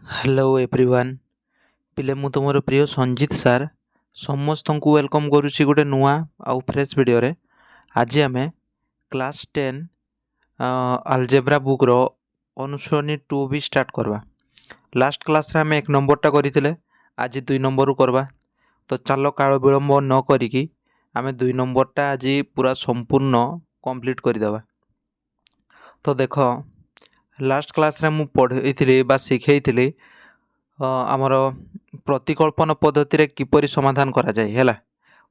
Hello everyone पिले मु तुमर प्रिय संजीत सार समस्त को वेलकम करुच्ची गोटे नुआ आउ फ्रेश वीडियो रे। आज आम क्लास 10 आलजेब्रा बुक रो अनुसरणी 2 भी स्टार्ट करवा। लास्ट क्लास रे आम 1 नंबरटा करथिले, आज 2 नंबर करवा। तो चलो काल विलंब न करिकी आम 2 नंबरटा आज पूरा संपूर्ण कंप्लीट करदेवा। तो देख लास्ट क्लास रे मु पढ़ी बा शिखई आमर प्रतिकल्पन पद्धति रे किपरि समाधान करा जाय हैला।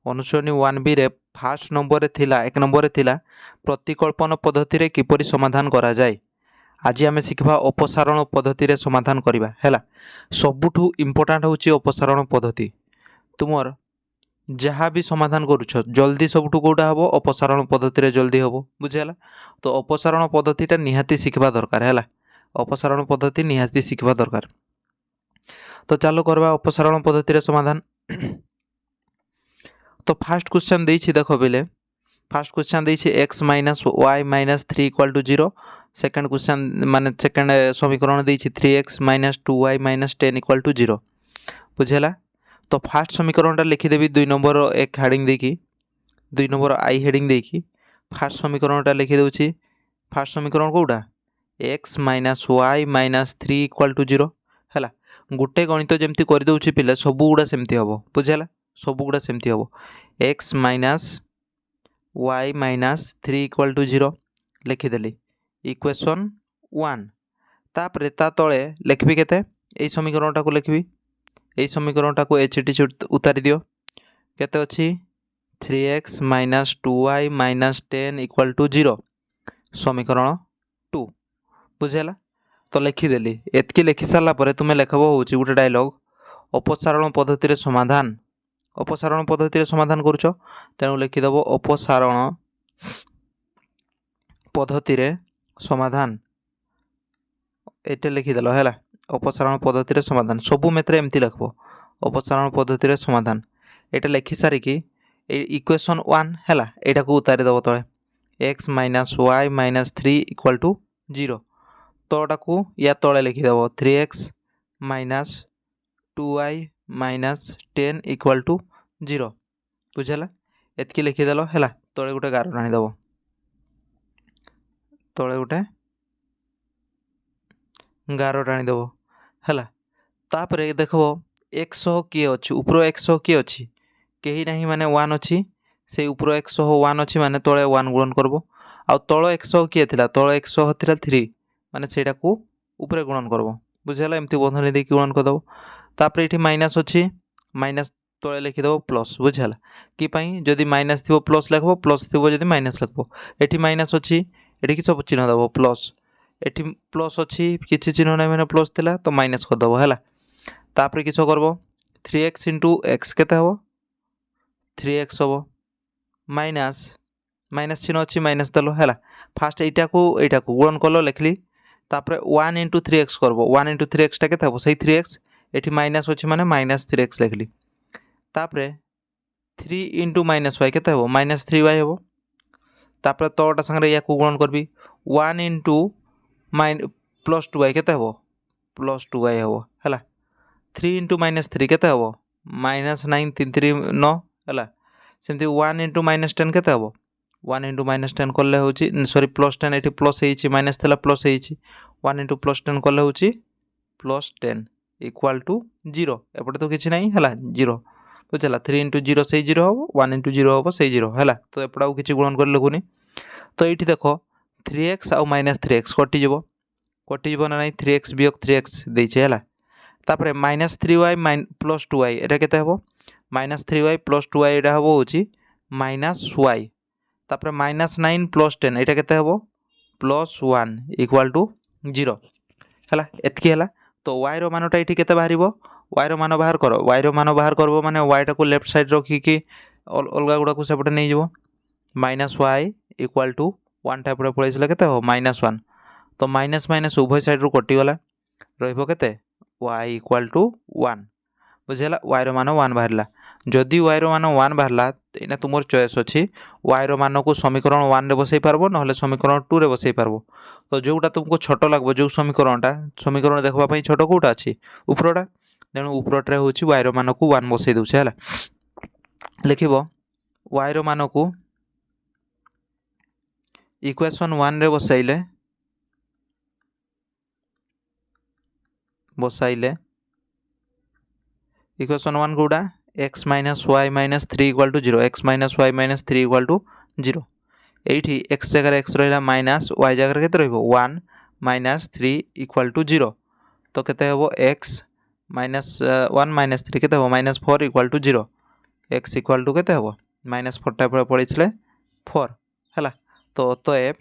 अनुसरणी 1 बी रे फास्ट नंबर रे थिला 1 नंबर रे थिला प्रतिकल्पन पद्धति रे किपरि समाधान करा जाय। आज आम शिखबा अपसारण पद्धति रे समाधान करबा हैला। सबुठु इम्पोर्टेंट होची अपसारण पद्धति। तुमर जहाँ भी समाधान करूछ जल्दी सबुठु कोडा हबो अपसारण पद्धति रे जल्दी हबो, बुझेला। तो अपसारण पद्धतिटा निहाती शिखबा दरकार हैला। अपसारण पद्धति निहाती शिखबा दरकार। तो चलो करवा अपसारण पद्धति रे समाधान। तो फास्ट क्वेश्चन देछि देखो बेले फास्ट क्वेश्चन देछि x minus y minus 3 equal to 0। Second question माने सेकंड समीकरण देछि 3x minus 2y minus 10 equal to 0, बुझेला। तो फास्ट समीकरणटा लिखि देबी 2 नंबर एक हेडिंग देकी 2 नंबर आई हेडिंग देकी फास्ट समीकरणटा लिखि देउछि। फास्ट समीकरण कोडा x minus y minus 3 equal to 0 हैला। गोटे गणित जमती कर दउछि पिले सब गुडा सेमती हबो, बुझेला। सब गुडा सेमती हबो। x minus y minus 3 equal to 0 लिखि देली इक्वेशन 1। तापरे ता तळे लिखबी केते एई समीकरणटा को लिखबी। एई समीकरणटा को एचटी उतारि दियो। केते अछि 3x minus 2y minus 10 equal to 0 समीकरण 2, बुझेला। तो लिखिदेली एतकी लिखि सारा पर तुम्हें लेखब हूँ गोटे डायलॉग अपसारण पद्धति रे समाधान। अपसारण पद्धति रे समाधान करुच तेणु लिखिदेव अपसारण पद्धति रे समाधान। एटे लिखिदेल है अपसारण पद्धति रे समाधान। सबू मेत्रे एमती लिखब अपसारण पद्धति रे समाधान। एटा लिखि सारिकी इक्वेशन 1 है यहाँ को उतारी देव तले x minus y minus 3 equal to 0। तोटा को या तले लिखिदेव 3x minus 2y minus 10 equal to 0, बुझेला। एतकी लिखिदेल है तले गोटे गार टाणीदेव। तले गोटे गार टाणीदेव है। तापर देखो x किए अच्छी ऊपर x किए अच्छी कहीं ना माने 1 अच्छी से ऊपर x 1 अच्छी माने तले 1 गुणन करब। आ तल x किए थिला तल x थिला 3 माने सेटा को ऊपर गुणन करब, बुझेला। एमती बंधनी देकी गुणन करदेव। तापर ये माइनस अच्छी माइनस तले लिखिदेव प्लस, बुझेला। कि पाई जदि माइनस थी प्लस लिखब प्लस थी जदि माइनस लिखब। एठी माइनस अच्छी एठी कि सब चिन्ह देव प्लस। एठी प्लस अच्छी किसी चिन्ह ना मैंने प्लस थिला तो माइनस करदेव है। तापर किस करब 3x इंटू एक्स केते हबो 3x हम माइनस माइनस चिन्ह अच्छी माइनस देल है। फास्ट एटा को गुणन कल लिखली। तापर 1 इंटू 3x करब 1 इंटू 3x टा केते हबो सही 3x। एठी माइनस अच्छी माने माइनस 3x लिखली। तापर 3 इंटू माइनस y केते हबो माइनस 3y हबो। तापर तोटा संगे या को गुणन करबी 1 इंटू प्लस 2y केते हबो प्लस 2y हबो है। 3 इंटू माइनस 3 केते हबो माइनस 9 3 3 9 है। सेमती 1 इंटू माइनस 10 केते हबो 1 इंटू माइनस 10 कले होची सॉरी प्लस 10 एठी प्लस हेची माइनस थला प्लस हेची 1 इंटू प्लस 10 कले होची प्लस 10 इक्वल टू 0। एपटे तो किछि नाही हला 0, बुझला। 3 इंटू 0 से 0 हबो 1 इंटू 0 हबो से 0 है। तो एपटे आउ किछि गुणन कर लगुनी। तो एठी देखो 3x आउ माइनस 3x कटि जबो ना नहीं 3x बियोग 3x देछे है। तापर माइनस 3y प्लस 2y एटा केते हबो माइनस 3y प्लस 2y एटा हबो होची माइनस y। तापर माइनस 9 प्लस 10 एटा केते हबो प्लस 1 इक्वल टू 0 है। एतकी है। तो y रो मानटा एठी केते बाहरिबो y रो मान बाहर करो y रो मान बाहर करबो माने y टा को लेफ्ट साइड रखी कि अलगा गुडा को सेपटे नै जिवो minus y equal to 1 type रे पळेइसला केते हो माइनस 1। तो माइनस माइनस उभय साइड रो कटि गला रहिबो केते y इक्वल टू 1, बुझेगा वायर मान 1 बाहर जदि वायर मान 1 बाहर एना तुम चॉइस अच्छी वायर मान को समीकरण 1 रे बसई पार्बो ना समीकरण 2 रे बसई पार्बो तो जोटा तुमको छोट लगो जो समीकरण देखवाई छोट कौटा अच्छी उपरटा तेणु उपरटे हूँ वायर मान को 1 बसई दूचे है लिख वायर मान को इक्वेशन 1 रे बसाइले इक्वेशन 1 कौटा x minus y minus 3 equal to 0 x minus y minus 3 equal to 0 ये x जगह x रहा माइनस वाई जगह के 1 माइनस 3 इक्वाल टू 0 तो केते हम x माइनस 1 माइनस 3 केते हम minus 4 equal to 0 x equal to केते हम माइनस 4 पड़े 4 है तो एफ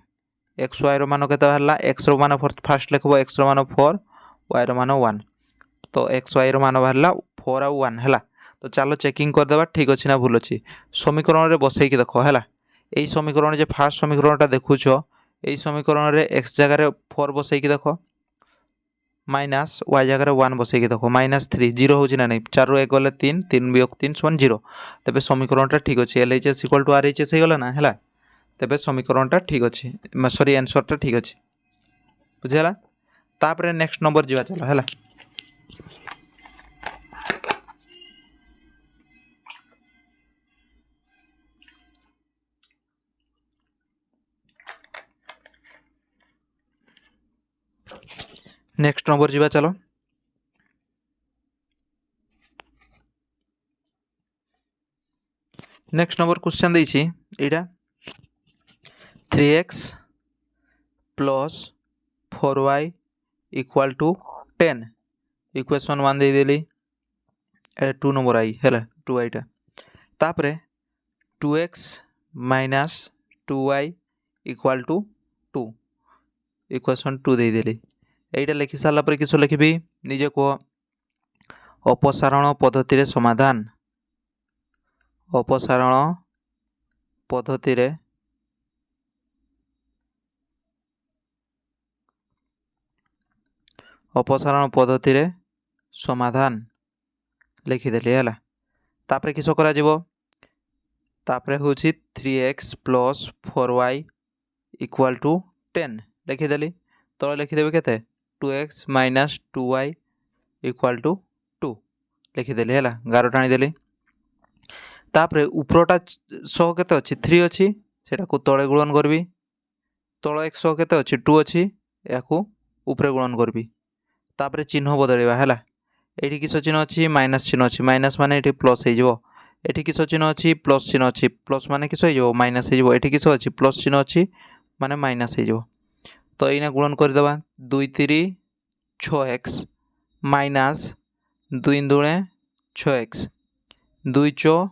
एक्स वाई मान के एक्स मान फास्ट लिख एक्स मान 4 वाई मान 1 तो एक्स वाई मान बाहर 4 आउ 1 है तो चलो चेकिंग करदे ठीक अच्छे ना भूल अच्छी समीकरण में बसई देख है यही समीकरण जो फास्ट समीकरणटा देखुच यही समीकरण में एक्स जगह 4 बसई देख माइनस वाई जगह 1 बसई देख माइनस 3 जीरो हो ना नहीं 4 रू 1 गले 3 3 वियोग 3 = 0 तेज समीकरणटा ठीक अच्छे LHS इक्वल टू RHS हो गला ना है तेज समीकरणटा ठीक अच्छे सॉरी आंसरटा ठीक अच्छे बुझेगा तापर नेक्स्ट नंबर जा चलो है नेक्स्ट नंबर जी चलो नेक्स्ट नंबर क्वेश्चन देछि एटा 3x plus 4y equal to 10 equation 1 दे देली 2 नंबर आई है 2y टा तापरे 2x minus 2y equal to 2 equation 2 दे देली एटा लिखि सारा पर किस लिखी निजे कह अपसारण पद्धति समाधान अपसारण पद्धति समाधान लिखिदेली है तापर किस करा तापर हूँ 3x plus 4y equal to 10 लिखिदेली तो लिखिदेवी के 2x minus 2y equal to 2 लिखिदेली है 11 टाणीदेली तापर उपरटा सह के अच्छी 3 अच्छी से तले गुणन करी तल एक सह के अच्छी 2 अच्छी या उपरे गुणन करी तापर चिन्ह बदलवा है ये किस चिन्ह अच्छी माइनस चिन्ह अच्छी माइनस माने ये प्लस हो ये किस चिन्ह अच्छी प्लस चिन्ह अच्छी प्लस माने किस हो माइनस हो ये किस अच्छी प्लस चिन्ह अच्छी माने माइनस हो तो ये गुणन करदे 2 3 6x minus 2 2 6x 2 4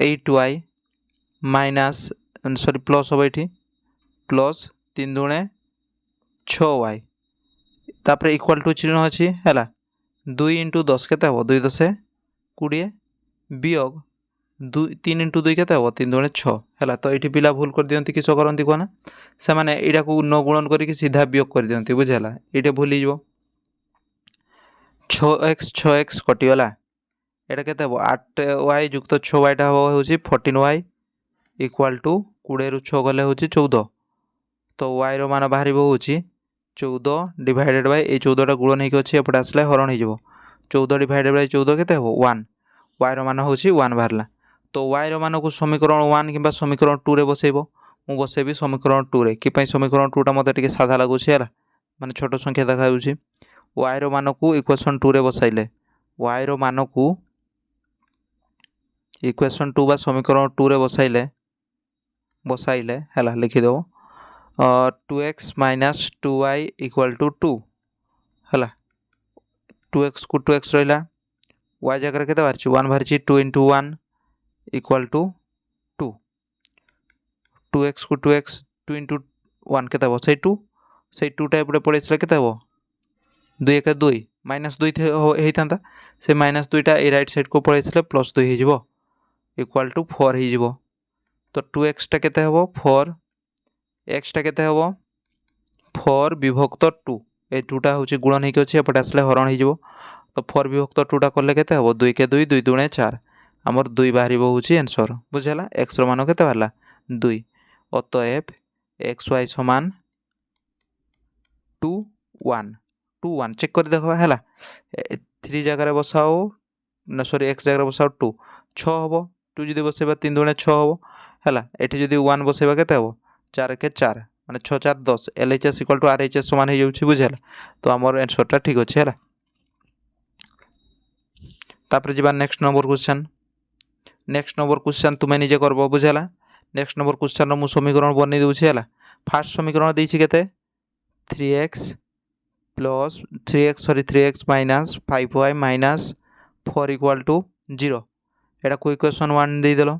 8y minus sorry plus हम ये प्लस 3 2 6y तापर इक्वल टू चिन्ह अच्छी है 2 इंटू 10 के 2 10 20 वियोग 3 इंटू 2 के 3 2 6 है तो ये पिला भूल कर दिखती किस करती कहना से मैंने यहाँ न गुणन करके सीधा वियोग कर दिखती बुझेगा ये भूल 6x कटिगला यहाँ के 8y युक्त 6y टा हूँ 14y इक्वाल टू 20 रू 6 गले हूँ 14 तो y रो मान बाहर हूँ 14 डिवाइडेड बाय ये 14टा गुणन होगी अच्छे एपटे आसले हरण हो 14 डिवाइडेड बाय 14 के 1 y रो मान हूँ 1 बाहर तो y रो मान को समीकरण 1 कि समीकरण 2 रे बसैब मु बसैबी समीकरण 2 रे कि समीकरण 2टा मत टे साधा लगुच है माने छोट संख्या देखा y रो मान को इक्वेशन 2 रे बसाइले y रो मान को इक्वेशन 2 बा समीकरण 2 रे बसाइले है लिखिदेव 2x minus 2y equal to 2 है 2x को 2x रहा y जगह के बाहर 1 बाहर 2 इंटू 1 इक्वल टू 2 2x को 2x 2 इंटू 1 के से 2 से 2टा एपटे पड़े के 2 1 2 माइनस 2 होता से माइनस 2टा ए राइट साइड को पड़े प्लस 2 हो इक्वल टू 4 हो तो 2x टा केते हबो 4 x टा केते हबो 4 विभक्त 2 ए 2टा होची गुणन होगी अच्छे एपटे आसले हरण हो तो 4 विभक्त 2टा कले केते हबो 2 के 2 2 दुणे 4 आमर 2 बाहरी होउची आंसर बुझला x रो मान केते बाहरला 2 अतएव xy समान 2 1 2 1 चेक कर देखबा हैला 3 जगह रे बसाओ ना सॉरी x जगह रे बसाओ 2 6 हबो 2 जदी बसेबा 3 दुणे 6 हबो हैला एठी जदी 1 बसेबा केते हबो 4 के 4 माने 6 4 10 LHS = RHS समान हे जाउची बुझला तो हमर आंसर टा ठीक अछि हैला तापर जीवा नेक्स्ट नंबर क्वेश्चन तुमे निजे करबो बुझला नेक्स्ट नंबर क्वेश्चन रो मु समीकरण बनै दउछि हैला फर्स्ट समीकरण दैछि केते 3x plus 3x minus 5y minus 4 = 0 एटा को इक्वेशन 1 दे देलो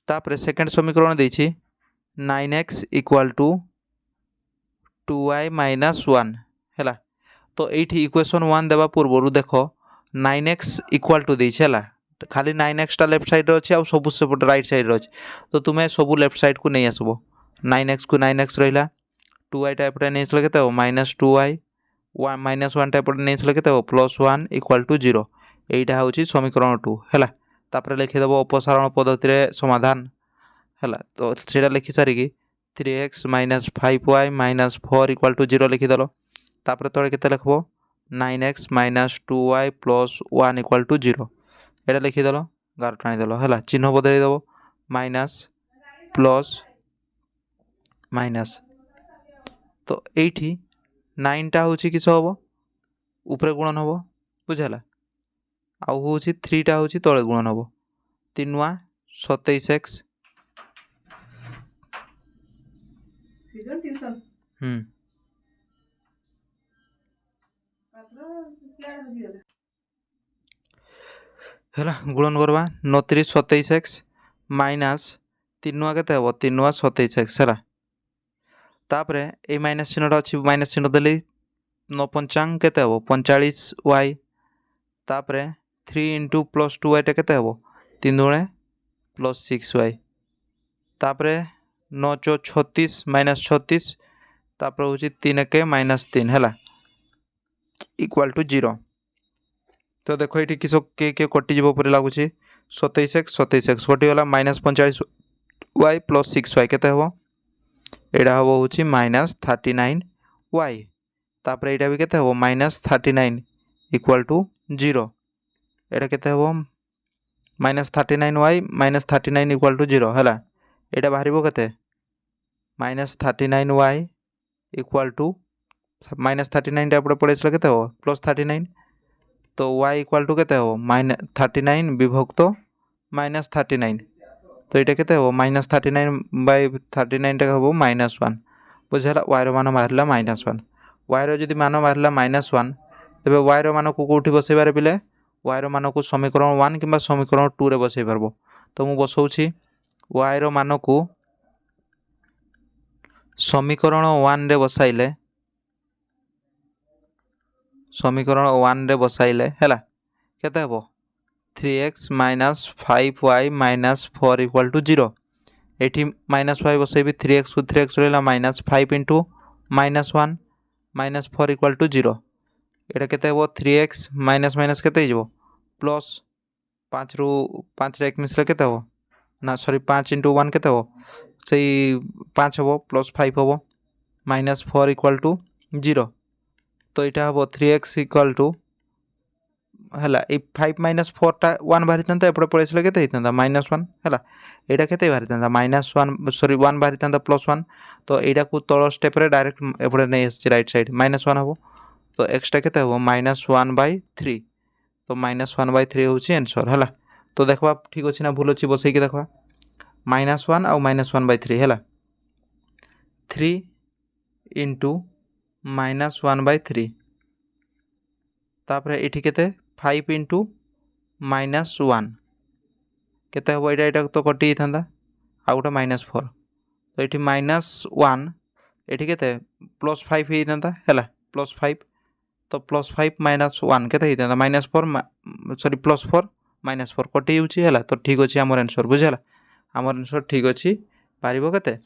तापर सेकंड समीकरण दैछि 9x = 2y माइनस 1 हैला तो एठी इक्वेशन 1 देबा पूर्वरु देखो 9x = दैछि हैला खाली 9x टा लेफ्ट साइड रे अछि आ सब सेपट राइट साइड रे अछि तो तुमे सब लेफ्ट साइड को नै आसबो 9x को 9x रहिला 2y टा एपटे नै सले केते हो -2y 1 -1 टा एपटे नै सले केते हो +1 = 0 एटा होछि समीकरण 2 हैला तापर लिखि देबो अपसारण पद्धति रे समाधान हैला तो सेटा लिखि सारी कि 3x - 5y - 4 = 0 लिखि देलो तापर तळे केते लिखबो 9x - 2y + 1 = 0 एटा लिखि देलो गार टाणी देलो हैला चिन्ह बदलै देबो माइनस प्लस माइनस तो एठी 9 टा होछि किस होबो ऊपर गुणन होबो बुझला आ होछि 3 टा होछि तळे गुणन होबो 3 वा 27x सीजन ट्यूशन पात्र क्या हो गला हैला गुणन करबा 29 27x माइनस 3 वा केते होबो 3 वा 27x हैला तापरे ए माइनस चिन्हटा अछि माइनस चिन्ह देली 9 पंचांग केते होबो 45y तापरे 3 * +2y टा केते होबो 3 दुणे +6y तापरे 9 * 36 - 36 तापरे होछि 3 के -3 हैला = 0 तो देखो ये किस के कटि जीव पर लगुच 27x 27x कटि गला -45y + 6y केते हबो एडा हबो होछि -39y तापर एडा भी केते हबो -39 = 0 एडा केते हबो -39y - 39 = 0 हला एडा बाहरिबो केते -39y = -39 टा पड़े पड़े केते हबो +39 तो y = केते हो -39 विभक्त -39 तो एटा केते हो -39/39 टा हो -1 बुझला y रो मान मारला -1 y रो जदी मान मारला -1 तबे y रो मान को कोठी बसै बारे बिले y रो मान को समीकरण 1 किबा समीकरण 2 रे बसै परबो तो मु बसौछि y रो मान को समीकरण 1 रे बसाइले समीकरण 1 रे बसाइले हैला केते हबो 3x - 5y - 4 = 0 एठी -5 बसेबी 3x को 3x रहला -5 * -1 -4 = 0 एटा केते हबो 3x - केते हिजबो प्लस 5 रु 5 रे 1 मिसले केते हबो ना सॉरी 5 * 1 केते हबो सेई 5 हबो प्लस 5 हबो -4 = 0 तो इटा हबो 3x = हला ए 5 - 4 टा 1 बाहरी तंता एपडे पळेसले केते हितंदा -1 हला एटा केते बाहरी तंदा -1 सॉरी 1 बाहरी तंदा +1 तो एटा को तळ स्टेप रे डायरेक्ट एपडे नै आसी राइट साइड -1 हबो तो x टा केते हबो -1/3 तो -1/3 होची आंसर हला तो देखबा ठीक अछि ना भूल अछि बसै के देखबा -1 आ -1/3 हला 3 * -1/3 तापर एठी केते 5 * -1 केते हबो एटा तो कटि थांदा आ गोटा -4 तो एठी -1 एठी केते +5 हे थांदा हैला +5 तो +5 - 1 केते हे थांदा -4 सॉरी +4 -4 कटि होची हैला तो ठीक अछि हमर आंसर बुझला हमर आंसर ठीक अछि पारिबो केते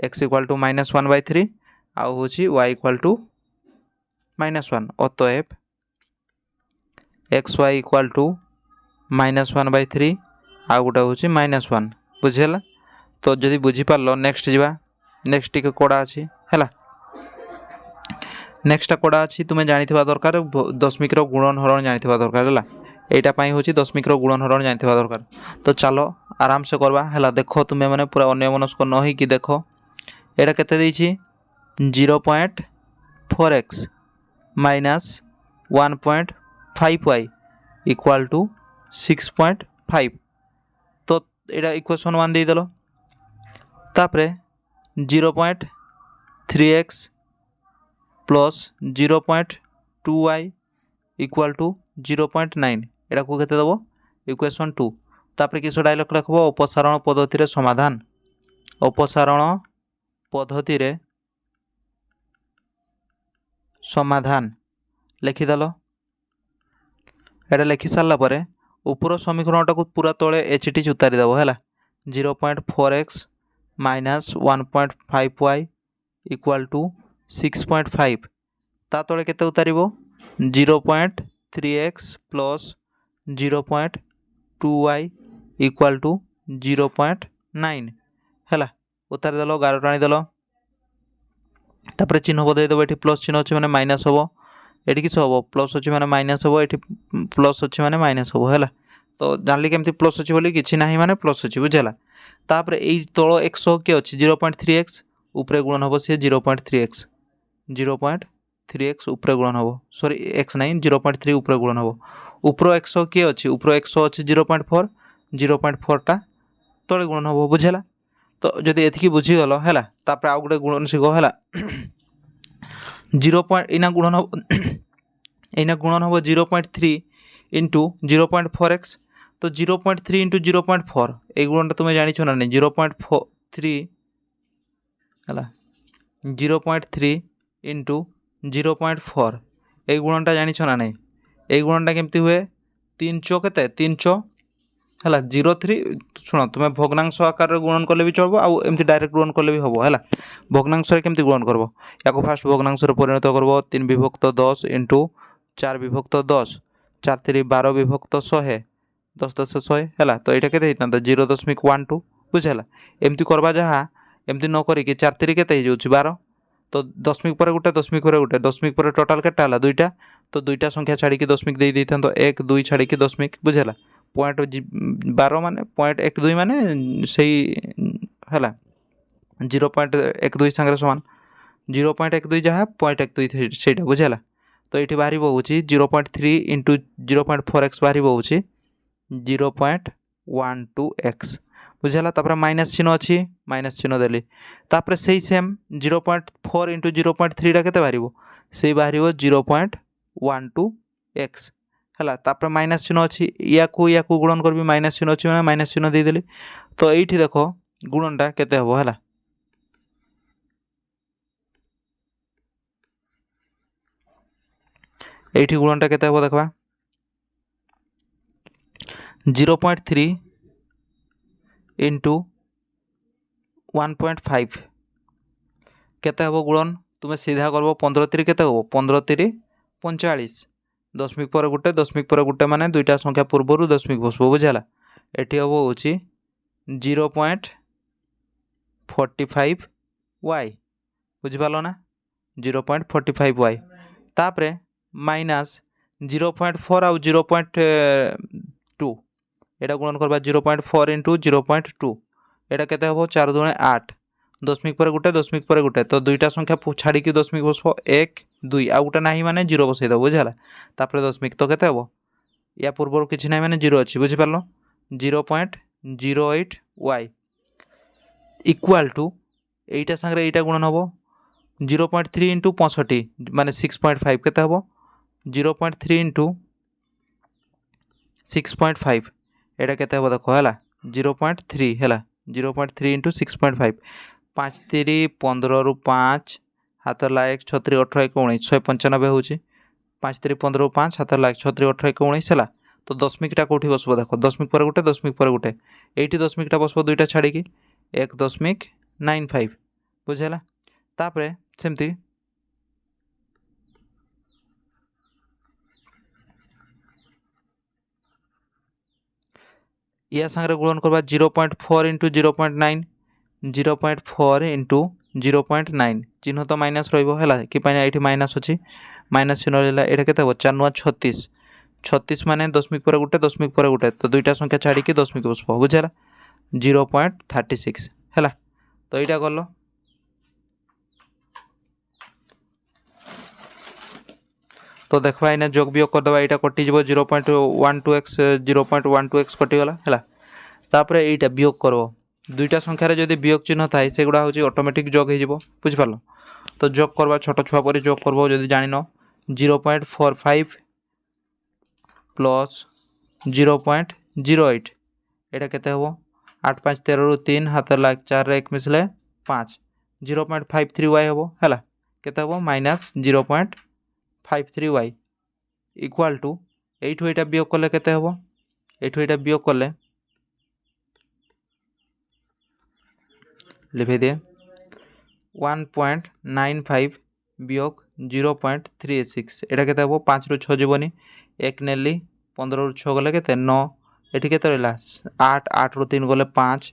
x = -1/3 आ होची y = -1 अतएव एक्स वाई इक्वाल टू -1/3 आउ गोटे हूँ -1 बुझीगला। तो जदि बुझीपार नेक्स्ट जावा नेक्स्ट टी कड़ा अच्छी है नेक्स्ट कड़ा अच्छी तुम्हें जानी दरकार दशमिक गुणन हरण जानी दरकार है यहीटापी हूँ दशमिक गुणन हरण जानी दरकार। तो चलो आराम से करवा है देख तुम्हें मैंने पूरा अन्यमनस्क न होगी देख यहाँ केते 0.4x - 1.5y इक्वाल टू 6.5। तो यहाँ इक्वेशन 1 देदेल तापरे 0.3x plus 0.2y equal to 0.9 यहाँ को केते देव इक्वेशन 2। तापरे किस डायलॉग लिखब अपसारण पद्धति समाधान अपसारण पद्धति समाधान लिखिदेल। यहाँ लिखि सारा पर ऊपर समीकरण टाक पूरा तले एच उतारी देव है 0.4x - 1.5y इक्वाल टू 6.5 ता तले केते उतारिब 0.3x plus 0.2y equal to 0.9 है उतारी देल गार टाणी देल तापर चिन्ह बदल ये प्लस चिन्ह अच्छे मैंने माइनस हम ये किस हम प्लस अच्छे मैंने माइनस हम ये प्लस अच्छे मैंने माइनस हम है। तो जानली केमती प्लस अच्छी बोली किसी ना माने प्लस अच्छी बुझेगा। तापर यही तल एक्स किए अच्छी 0.3x उपरे गुणन हम सी 0.3x 0.3x उपरे गुणन हम सॉरी एक्स ना 0.3 उपरे गुणन हम ऊपर एक्स किए अच्छी ऊपर एक्स अच्छी 0.4 0.4टा तले गुणन हम बुझेगा। तो जदि एतिकी बुझीगल है तापर आउ गोटे गुणन शिख है 0. इना गुणन हम 0.3 इंटू 0.4x। तो 0.3 इंटू 0.4 ये गुणटा तुम्हें जानी ना नहीं 0.3 है 0.3 इंटू 0.4 ये गुणटा जानी ना नहीं ये गुणटा केमती हुए 3 चौ के 3 चौ है 0.3 शुण तुम्हें भग्नांश आकार गुणन कले भी चलो आउ एमती डायरेक्ट गुणन कले भी हम है भग्नांश केमती गुणन करब या फास्ट भग्नांश परिणत करब 3 विभक्त 10 इंटू 4 विभक्त 10 4 3 12 विभक्त 100 10 10 100 है। तो यहाँ के 0.12 बुझेगा एमती करवा जहाँ एमती न करी 4 3 के 12 तो दशमिक पर गोटे दशमिक पर गोटे दशमिक पर टोटाल केटा है 2टा तो 2टा संख्या छाड़ी दशमिक दे देता तो 1 2 छाड़ी दशमिक बुझेगा 0.12 माने 0.12 माने सही है 0.12 सांगे समान 0.12 जहाँ 0.12 से बुझेगा। तो ये बाहर हूँ 0.3 इंटू 0.4x बाहर हूँ 0.12x बुझेगा। तापर माइनस चिन्ह अच्छी माइनस चिन्ह देली तापर से सेम 0.4 इंटू 0.3 टा के बाहर से बाहर 0.12x है तापर माइनस चिन्ह अच्छी या गुणन कर माइनस चिन्ह अच्छी मैंने माइनस चिन्ह देदेली। तो ये देख गुणनटा केते हम है ये गुणनटा केते हम देखा 0.3 इंटू 1.5 केते हम गुणन तुम्हें सीधा कर 15 3 केते हम 15 3 45 दशमिक पर गोटे दशमिक पर गोटे माने 2टा संख्या पूर्वर दशमिक बसब बुझेगा। ये हम हूँ 0.45y बुझिपाल ना 0.45y तापरे माइनस 0.4 आउ 0.2 यहाँ गुणन करवा 0.4 इंटू 0.2 यहाँ केते हम 4 2 8 दशमिक पर गोटे दशमिक पर गोटे तो 2टा संख्या छाड़ी दशमिक बसब 1 2 आउ गोटे ना माने 0 बसईद बुझेगा। तापर दशमिक तो केते हम या पूर्व किसी ना माने 0 अच्छी बुझिपाल 0.08y इक्वाल टू यहीटा सांगे यहीटा गुणन हम 0.3 इंटू 65 माने 6.5 केते हम 0.3 इंटू 6.5 यहाँ केते हम देख है 0.3 है 0.3 इंटू 6.5 5 3 15 रु 5 हाथ ला 1 6 3 18 1 19 195 हूँ 5 3 15 रु 5 हाथ ला 1 6 3 18 1 19 है। तो दशमिकटा कौटी बसब देख दशमिक पर गोटे दशमिक पर गोटे ये दशमिकटा बसब 2टा छाड़ी 1.95 बुझेगा। तापर सेमती या सांगे गुणन करवा 0.4 इंटू 0.9 0.4 इंटू 0.9 चिन्ह तो माइनस रहा कि ये माइनस अच्छी माइनस चिन्ह रहा ये के 4 नुआ 36 36 माने दशमिक पर गोटे दशमिक पर गोटे तो दुईटा संख्या छाड़ी दशमिक बसब बुझेगा 0.36 है तो यहाँ गल तो देखा इना जोग वियोग करदे यहाँ कटिज 0.12x 0.12x कटिगला है तापर यहाँ वियोग कर दुईटा संख्यार जदि वियोग चिन्ह थाए से गुड़ा हूँ ऑटोमेटिक जोग हो बुझिपार तो जोग करवा छोट छुआ पर जोग करब जदि जान 0.45 प्लस 0.08 यहाँ के 8 5 13 रु 3 हाथ लाग 4 1 मिसले 5 0.53y हम है के माइनस 0.53y इक्वाल टू एठू यहाँ वियोग कले के एठू यहाँ वियोग कले लिखे दिए 1.95 वियोग 0.36 यहाँ के 5 रु 6 जीवनी 1 नेली 15 रु 6 गले के 9 ये के रहा 8 8 रु 3 गले 5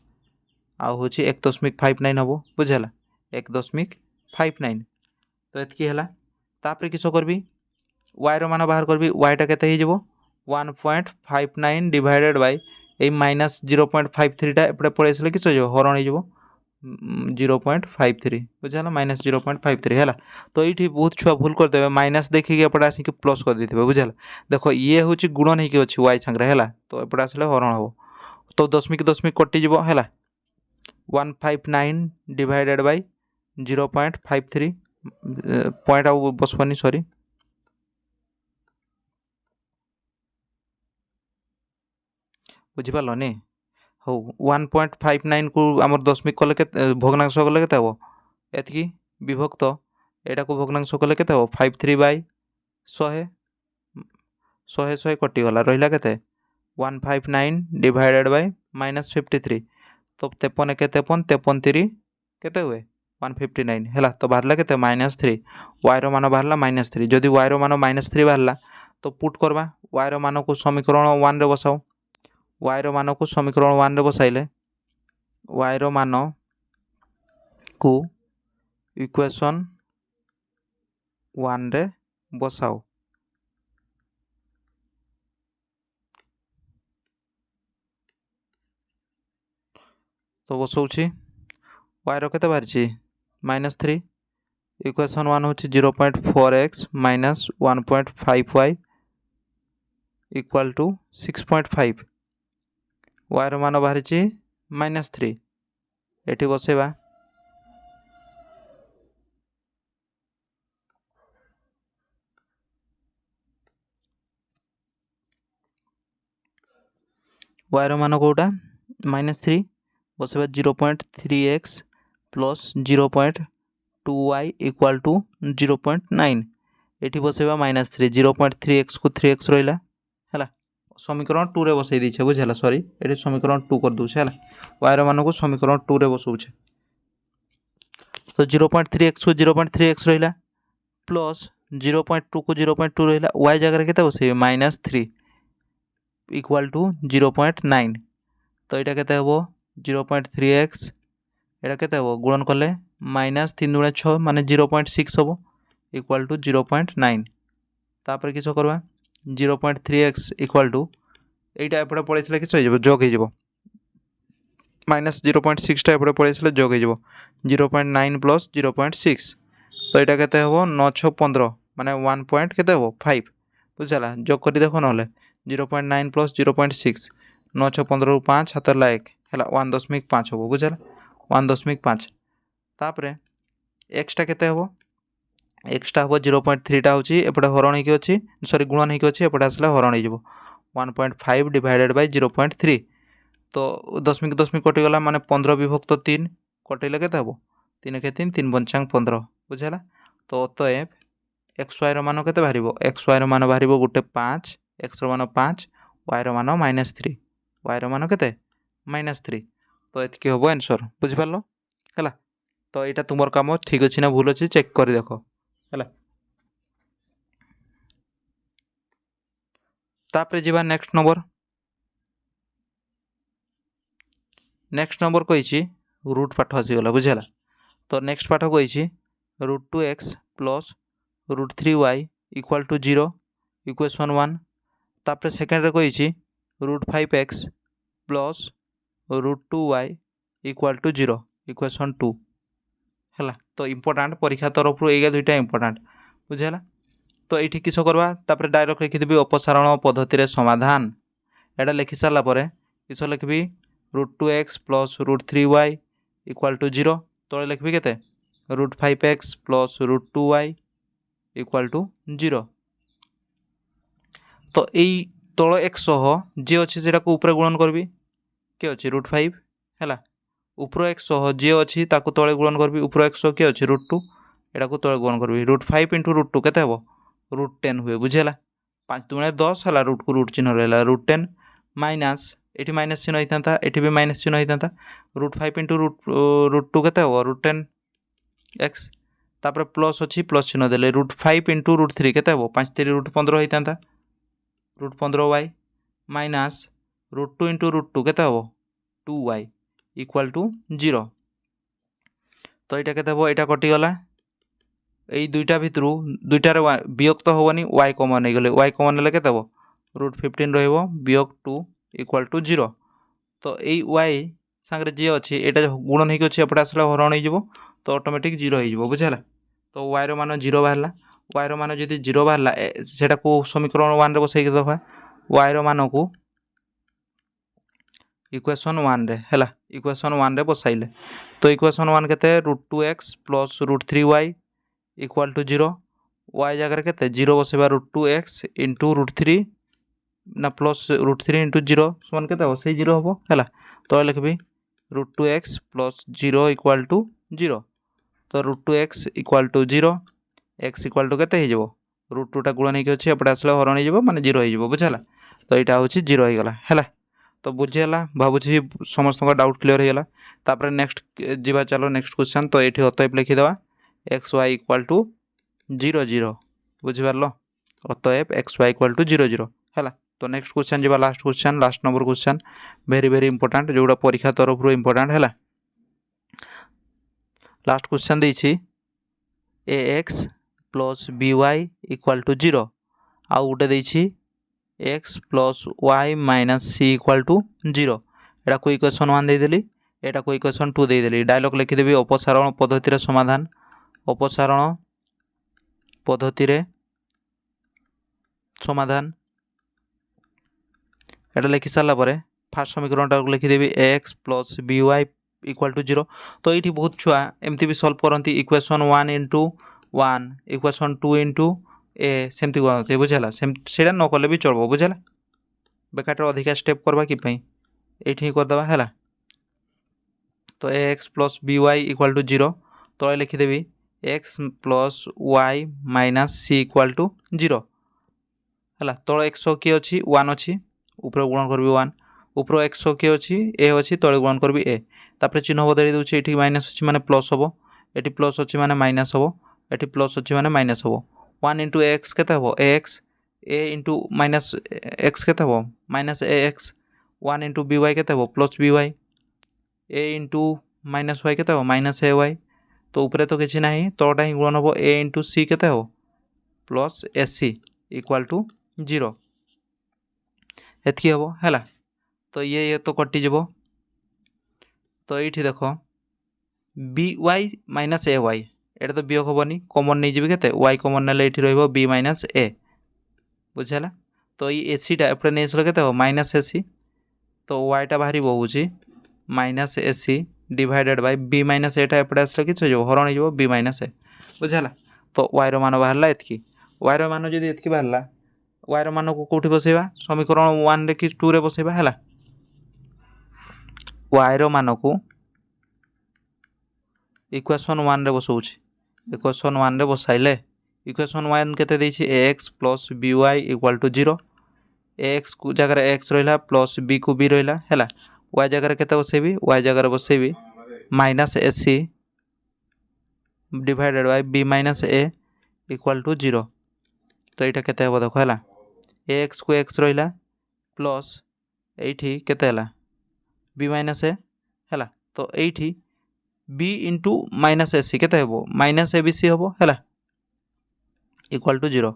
आउ हूँ 1.59 हम बुझेगा 1.59 तो एतकी है तापर किस करबी वायर मान बाहर करबी वाईटा के 1.59 डिवाइडेड बाय ए माइनस 0.53 एपटे पड़े आसले किस हरण हो 0.53 बुझेगा माइनस 0.53 है तो ये बहुत छुआ भूल करदे माइनस देखिए एपटे आसिक प्लस कर देते बुझेगा देख ये हूँ गुणन होगी अच्छी वाई सांगे है तो एपटे आसले हरण हम तो दशमिक दशमिक कटिज है 159 डिवाइडेड बाय 0.53 पॉइंट आउ बसबनी सॉरी बुझिपारल नी हो 1.59 को आमर दशमिक कले के भग्नांश कले के एतकी विभक्त यहाँ को भग्नांश कले के 53 बाय 100 100 कटिगला रहा के 159 डिवाइडेड बाय माइनस 53 तो 53 के 53 53 3 के हुए 159 है तो बाहर के -3 वायर मान बाहर -3 जदि वायर मान -3 बाहर तो पुट करवा वायर मान को समीकरण 1 रे बसाओ वायर मान को समीकरण 1 रे बसाइले वायर मान को इक्वेशन 1 रे बसाओ तो बसाऊँ वायर के बाहरी -3 इक्वेशन 1 हूँ 0.4x minus 1.5y equal to 6.5 wire मान बाहरी -3 ये बसेबा वायर मान कौटा -3 बसेबा 0.3x plus 0.2y equal to 0.9 ये बसेबा -3 0.3x को 3x रहा है समीकरण 2 रे बसई दीछे बुझेगा सॉरी ये समीकरण 2 कर दूचे है वायर मान को समीकरण 2 रे बसाऊे तो 0.3x को 0.3x रहा प्लस 0.2 को 0.2 रहा वाई जगह के बस -3 इक्वाल टू 0.9 तो यहाँ के 0.3x यहाँ के गुणन कले -3 × 6 माने 0.6 हम इक्वाल टू 0.9 तापर किस करवा 0.3x इक्वाल टू यहाँ एपटे पड़े किस जोग हो -0.6 एपटे पड़े जोग हो 0.9 प्लस 0.6 तो यहाँ के 9 6 15 माने 1 पॉइंट के 5 बुझेगा जोग कर देख ना 0.9 प्लस 0.6 9 6 15 रु 5 हाथ ला 1 है 1.5 हम बुझेगा 1.5 तापर एक्सटा के एक्सटा हम 0.3 हूँ एपटे हरण हो अच्छी सॉरी गुणन हो अच्छी एपटे आसला हरण हो 1.5 डिवाइडेड बाय 0.3 तो दशमिक दशमिक कटिगला माने 15 विभक्त 3 कटेले के 3 के 3 3 पंचांग 15 बुझेगा तो अतएव एक्स वायर मान के बाहर एक्स वायर मान बाहर गोटे 5 एक्स मान 5 वायर मान -3 वायर मान के -3 तो ये हम आंसर बुझिपार है तो यहाँ तुम कम ठीक अच्छी ना भूल अच्छी चेक कर देख है तापर जी नेक्स्ट नंबर नेक्स्ट नंबर कही रूट पाठ आसीगला बुझेगा। तो नेक्स्ट पाठ कही √2x plus √3y equal to 0 equation 1। तापर सेकेंड कही √5x plus √2y equal to 0 equation 2 है। तो इम्पोर्टाट परीक्षा तरफ ये दुईटा इम्पोर्टाट बुझेगा। तो ये किस करवा तापर डायरेक्ट लिखिदेवी अपसारण पद्धति समाधान। एटा लिखि सारापर किस लिखी √2x plus √3y equal to 0 तले लिखी के √5x plus √2y equal to 0। तो यही तल x जी अच्छी से ऊपर गुणन करी के अच्छी √5 है ऊपर x जी अच्छी तले गुणन करी ऊपर x किए अच्छे √2 एटा को तले गुणन करी √5 इंटू √2 के √10 हुए बुझेगा। 5 × 10 है रूट को रूट चिन्ह रहा √10 माइनस ये माइनस चिन्ह होता ये भी माइनस चिन्ह होता √5 इंटू √2 के √10 x तापर प्लस अच्छी प्लस चिन्ह देले √5 इंटू √3 के 5 3 √15 होता √15y माइनस √2 इंटू √2 के 2y इक्वाल टू 0। तो यहाँ के यहाँ कटिगला यही दुईटा भितर दुईटार वियोग तो हेनी y कमन नहीं गले y कमन ना के √15 रयोग 2 इक्वाल टू 0। तो यही y सांगे जी अच्छी यहाँ गुणन होगी एपटे आसला हरण हो तो ऑटोमेटिक 0 हो बुझेगा। तो y मान 0 बाहर y मान जो 0 बाहर से समीकरण 1 रे बसई दफा y मान को इक्वेशन 1 रे है इक्वेशन 1 रे बसाइले। तो इक्वेशन 1 के √2x plus √3y equal to 0 y जगह के 0 बसवा √2x इंटू √3 ना प्लस √3 इंटू 0 समान के से 0 हम है। तो लिखी √2x प्लस 0 इक्वाल टू 0। तो √2x equal to 0 x equal to के √2 गुणन होगी अच्छे एपटे आसला हरण हो माने 0 हो बुझेगा। तो यहाँ हूँ 0 होगा है। तो बुझीगला भावुँ समस्त डाउट क्लीयर होगा। तापर नेक्स्ट जीवा चलो नेक्स्ट क्वेश्चन। तो ये अतएव लिखिदेवा xy इक्वाल टू 0 0 बुझिपार अतएव xy इक्वाल टू 0 0 है। तो नेक्स्ट क्वेश्चन जीवा last question last number question very very important जोड़ा परीक्षा तरफ इंपोर्टेंट है। लास्ट क्वेश्चन देछि ax plus by equal to 0 आउ गोटे देछि x plus y minus c equal to 0 एटा को इक्वेशन 1 देदेली एटा को इक्वेशन 2 देदेली। डायलॉग लिखिदेवी अपसारण पद्धति समाधान अपसारण पद्धति समाधान एटा लिखि सारापर फास्ट समीकरण लिखिदेवी ax plus by equal to 0। तो ये बहुत छुआ एमती भी सल्व करती इक्वेशन 1 इंटू 1 इक्वेशन 2 इंटू ए सेमती करते बुझेगा से न कले भी चलो बुझेगा बेकार अधिका स्टेप करवा कि ये करदे है। तो ax plus by equal to 0 तले लिखिदेवी x plus y minus c equal to 0 है। तल x किए अच्छी 1 अच्छी ऊपर गुणन करी 1 ऊपर x किए अच्छी a अच्छी तले गुणन करी a तापर चिन्ह बदली दूसरी ये माइनस अच्छी माने प्लस हम ये प्लस अच्छी माने माइनस हम ये प्लस अच्छी माने माइनस हम 1 इंटू एक्स के ax a into minus x के माइनस ax 1 इंटू by के plus by a into minus y के माइनस ay। तो ऊपर तो किसी ना तलटा ही गुणन हम a इंटू c के प्लस ac इक्वाल टू 0 एतकी हम है। तो ये तो कटिज। तो ये देख by माइनस ए वाई एटा तो वियोग हेनी कमन नहीं जी के y कमन ना ये रही माइनस ए बुझेगा। तो ये एसीटा एपटे नहीं आसल के माइनस एसी तो yटा बाहर हूँ minus AC divided by B minus एटा एपटे आसले कि हरण हो बी माइनस ए बुझेगा। तो y मान बाहर एतकी y मान जो एतकी बाहर y मान को कौटी बसैबा समीकरण 1 रे कि 2 रे बसैबा है y मान को इक्वेशन 1 रे बसाऊँ इक्वेशन 1 रे बसाइले इक्वेशन 1 केते देछि ax plus by equal to 0 ax को जगह x रहा प्लस b को b रहा है y जगह केते बसेबी y जगह बसेबी minus ac divided by b minus a equal to 0। तो यहाँ केते हम देख है ax को x रहा प्लस ये केते b माइनस a तो एठी बी इंटू माइनस एसी केते हेबो माइनस एबीसी हेबो हैला इक्वल टू 0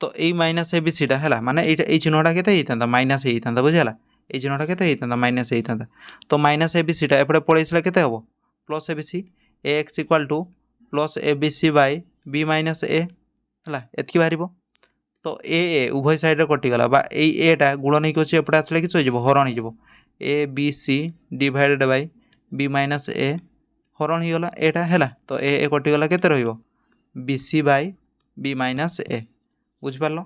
तो एई माइनस एबीसी टा हैला माने एटा एई चिन्हटा केते हेइतांता माइनस हेइतांता बुझिला एई चिन्हटा केते हेइतांता माइनस हेइतांता तो माइनस एबीसी टा एपडे पळेइसला केते हेबो plus ABC ax equal to plus ABC by B minus A हैला एतकी बाहरिबो तो ए उभय साइड रे कटि गला बा एई ए टा गुणन हेकि अछि एपडे आछले कि होइजबो हरण हेइजबो A B C divided by B minus A हरण ही गला एटा हैला तो ए कटि गला केते रहिबो बीसी बाय बी माइनस ए बुझ पारलो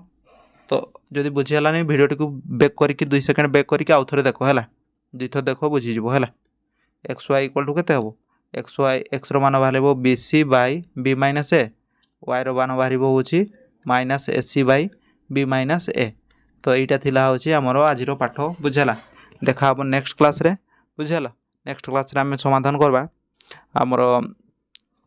तो जदि बुझी हलानी भिडियोटी को बैक करके 2 सेकंड बैक करके आउ थरे देखो हैला दुइथर देखो बुझी जिवो हैला एक्स वाई इक्वल टू केते हबो एक्स वाई एक्स रो मान बाहरिबो BC by B minus A Y रो मान बाहरिबो होची minus AC by B minus A तो एटा थिला होची हमरो आज रो पाठ बुझला देखा हबो नेक्स्ट क्लास रे बुझला नेक्स्ट क्लास रे हम समाधान करबा हमरो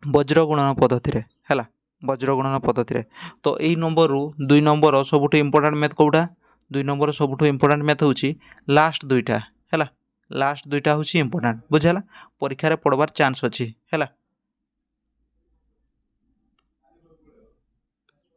वज्र गुणन पद्धति रे हैला वज्र गुणन पद्धति रे तो एई नंबर रु 2 नंबर सबुठो इंपोर्टेंट मैथ कोउटा 2 नंबर सबुठो इंपोर्टेंट मैथ होची लास्ट दुईटा हैला लास्ट दुईटा होची इंपोर्टेंट बुझला परीक्षा रे पड़बार चांस अछि हैला।